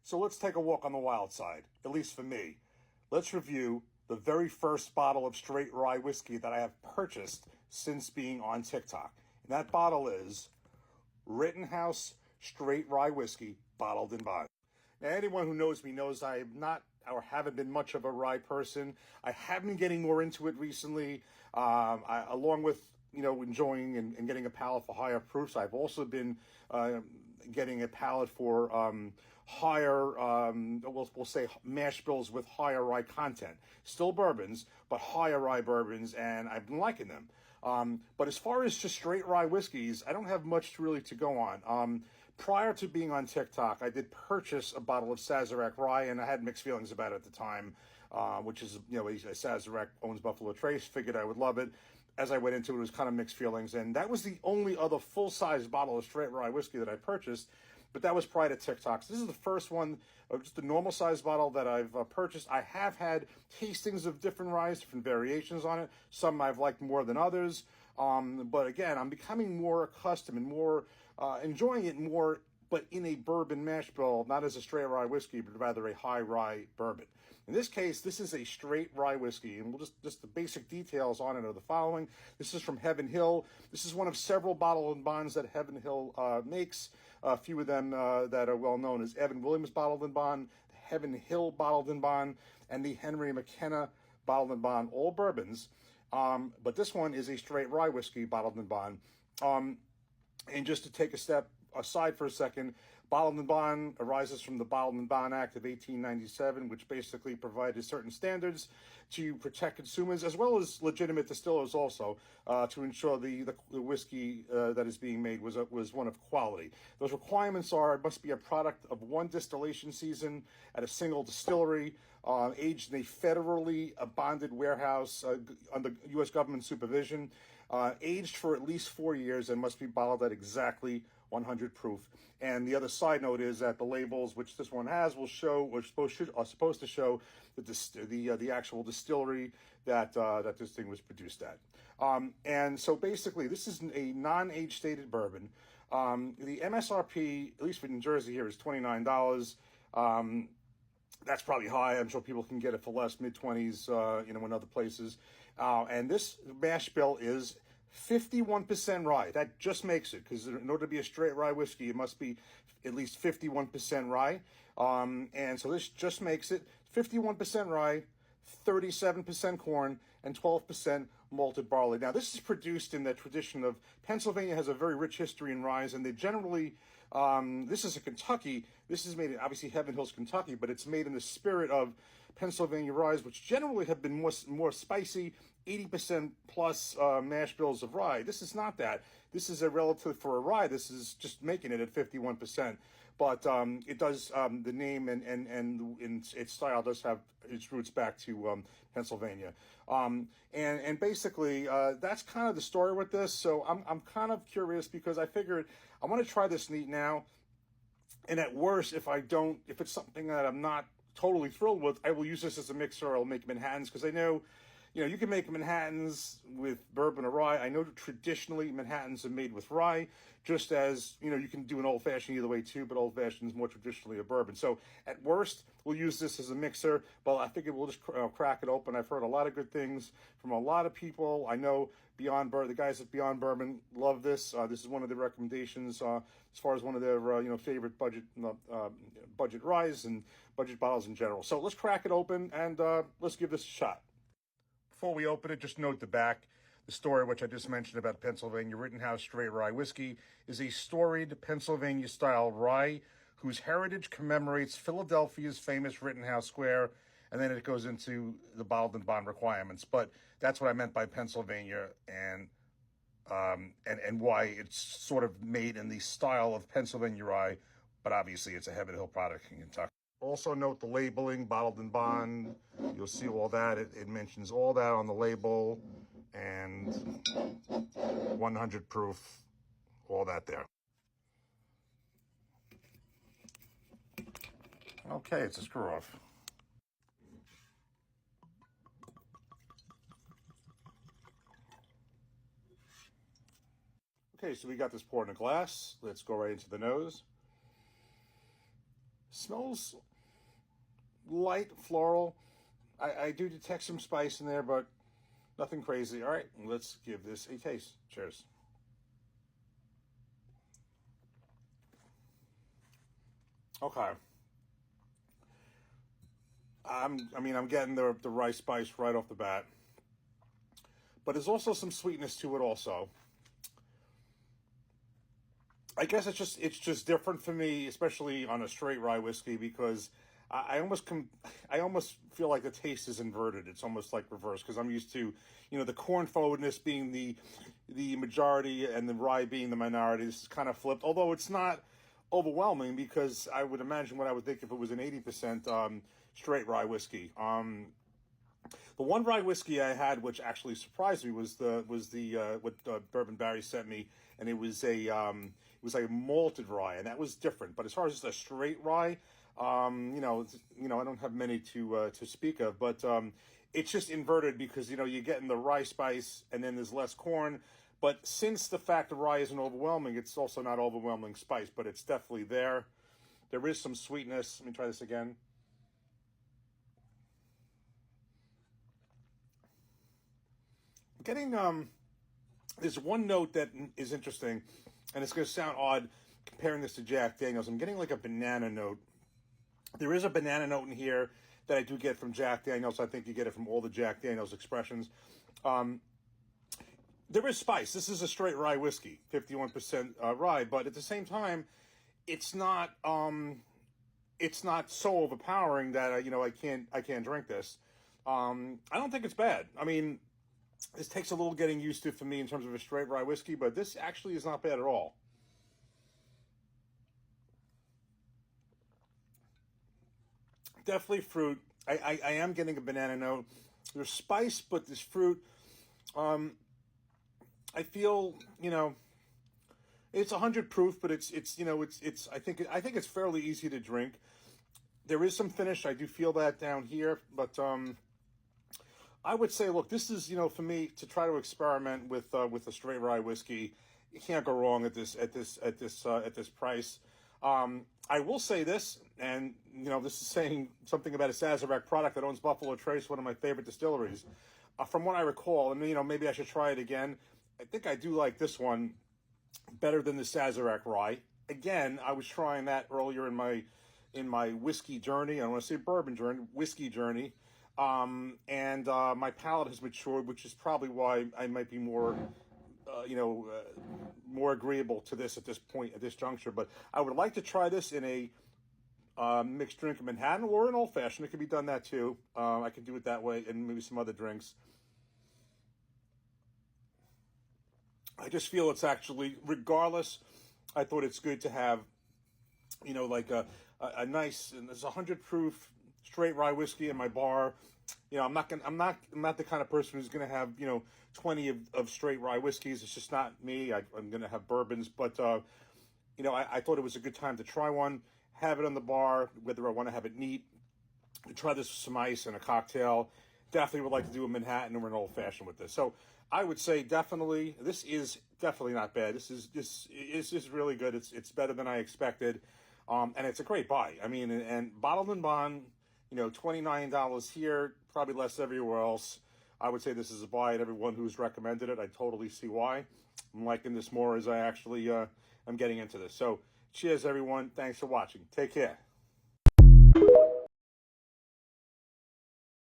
So let's take a walk on the wild side, at least for me. Let's review the very first bottle of straight rye whiskey that I have purchased since being on TikTok. And that bottle is Rittenhouse Straight Rye Whiskey, bottled in bond. Now, anyone who knows me knows I'm not or haven't been much of a rye person. I have been getting more into it recently, along with enjoying and getting a palate for higher proofs. I've also been getting a palate for higher, we'll say mash bills with higher rye content. Still bourbons, but higher rye bourbons, and I've been liking them. But as far as just straight rye whiskeys, I don't have much really to go on. Prior to being on TikTok, I did purchase a bottle of Sazerac rye, and I had mixed feelings about it at the time, which is, Sazerac owns Buffalo Trace, figured I would love it. As I went into it was kind of mixed feelings, and that was the only other full-size bottle of straight rye whiskey that I purchased, but that was prior to TikTok. So this is the first one, just a normal-size bottle that I've purchased. I have had tastings of different ryes, different variations on it. Some I've liked more than others, but again, I'm becoming more accustomed and more enjoying it more, but in a bourbon mash bill, not as a straight rye whiskey, but rather a high rye bourbon. In this case, this is a straight rye whiskey, and we'll just the basic details on it are the following. This is from Heaven Hill. This is one of several bottle and bonds that Heaven Hill makes. A few of them that are well known as Evan Williams bottled and bond, the Heaven Hill bottled and bond, and the Henry McKenna bottled and bond, all bourbons. But this one is a straight rye whiskey bottled and bond. And just to take a step aside for a second, bottled and bond arises from the Bottled and Bond Act of 1897, which basically provided certain standards to protect consumers as well as legitimate distillers also, to ensure the whiskey that is being made was one of quality. Those requirements are: it must be a product of one distillation season at a single distillery, aged in a federally bonded warehouse under U.S. government supervision, aged for at least 4 years, and must be bottled at exactly 100 proof. And the other side note is that the labels, which this one has, will show, or are supposed to show the actual distillery that this thing was produced at. And so basically, this is a non-age stated bourbon. The MSRP, at least for New Jersey here, is $29. That's probably high. I'm sure people can get it for less, mid-20s, in other places. And this mash bill is 51% rye. That just makes it, because in order to be a straight rye whiskey, it must be at least 51% rye. And so this just makes it 51% rye, 37% corn, and 12% malted barley. Now, this is produced in the tradition of Pennsylvania has a very rich history in rye, and they generally, this is a Kentucky, this is made in, obviously, Heaven Hills, Kentucky, but it's made in the spirit of Pennsylvania rye, which generally have been more spicy, 80% plus mash bills of rye. This is not that. This is a relative for a rye. This is just making it at 51%. But it does, the name and its style does have its roots back to Pennsylvania. And basically, that's kind of the story with this. So I'm kind of curious, because I figured I want to try this neat now. And at worst, if it's something that I'm not totally thrilled with, I will use this as a mixer. I'll make Manhattans, because I know, you can make Manhattans with bourbon or rye. I know traditionally Manhattans are made with rye, just as, you can do an old-fashioned either way too, but old-fashioned is more traditionally a bourbon. So at worst, we'll use this as a mixer, but I figured we'll just crack it open. I've heard a lot of good things from a lot of people. I know the guys at Beyond Bourbon love this. This is one of their recommendations as far as one of their favorite budget ryes and budget bottles in general. So let's crack it open and let's give this a shot. Before we open it, just note the back. The story, which I just mentioned about Pennsylvania Rittenhouse Straight Rye Whiskey, is a storied Pennsylvania-style rye whose heritage commemorates Philadelphia's famous Rittenhouse Square, and then it goes into the bottled and bond requirements. But that's what I meant by Pennsylvania and why it's sort of made in the style of Pennsylvania rye, but obviously it's a Heaven Hill product in Kentucky. Also note the labeling, bottled and bond. You'll see all that. It mentions all that on the label, and 100 proof, all that there. Okay, it's a screw off. Okay, so we got this poured in a glass. Let's go right into the nose. smells light, floral. I do detect some spice in there, but nothing crazy. All right, let's give this a taste. Cheers. Okay. I'm getting the rice spice right off the bat, but there's also some sweetness to it also. I guess it's just different for me, especially on a straight rye whiskey, because I almost feel like the taste is inverted. It's almost like reverse because I'm used to, the corn forwardness being the majority and the rye being the minority. This is kind of flipped, although it's not overwhelming because I would imagine what I would think if it was an 80% straight rye whiskey. The one rye whiskey I had, which actually surprised me, was the what Bourbon Barry sent me, and it was like a malted rye, and that was different. But as far as just a straight rye, I don't have many to speak of, but it's just inverted because you're getting the rye spice, and then there's less corn. But since the fact the rye isn't overwhelming, it's also not overwhelming spice, but it's definitely there. There is some sweetness. Let me try this again. Getting there's one note that is interesting, and it's going to sound odd comparing this to Jack Daniels. I'm getting like a banana note. There is a banana note in here that I do get from Jack Daniels. I think you get it from all the Jack Daniels expressions. There is spice. This is a straight rye whiskey, 51% rye, but at the same time, it's not so overpowering that I can't drink this. I don't think it's bad. I mean, this takes a little getting used to for me in terms of a straight rye whiskey, but this actually is not bad at all. Definitely fruit. I am getting a banana note. There's spice, but there's fruit. I feel it's 100 proof, but it's I think it's fairly easy to drink. There is some finish. I do feel that down here, but I would say, look, this is for me to try to experiment with a straight rye whiskey. You can't go wrong at this price. I will say this, and this is saying something about a Sazerac product that owns Buffalo Trace, one of my favorite distilleries. From what I recall, and maybe I should try it again. I think I do like this one better than the Sazerac rye. Again, I was trying that earlier in my whiskey journey. I don't want to say bourbon journey, whiskey journey. And my palate has matured, which is probably why I might be more agreeable to this at this point, at this juncture. But I would like to try this in a mixed drink in Manhattan or an old fashioned. It could be done that too. I could do it that way, and maybe some other drinks. I just feel it's actually, regardless, I thought it's good to have, like a nice, and there's 100 proof straight rye whiskey in my bar. I'm not the kind of person who's going to have 20 of straight rye whiskeys. It's just not me. I'm going to have bourbons, but I thought it was a good time to try one, have it on the bar, whether I want to have it neat. Try this with some ice and a cocktail. Definitely would like to do a Manhattan or an old fashioned with this. So I would say definitely, this is definitely not bad. This is really good. It's better than I expected, and it's a great buy. I mean, and bottled and bond, $29 here, probably less everywhere else. I would say this is a buy, and everyone who's recommended it, I totally see why. I'm liking this more as I actually am getting into this. So cheers, everyone. Thanks for watching. Take care.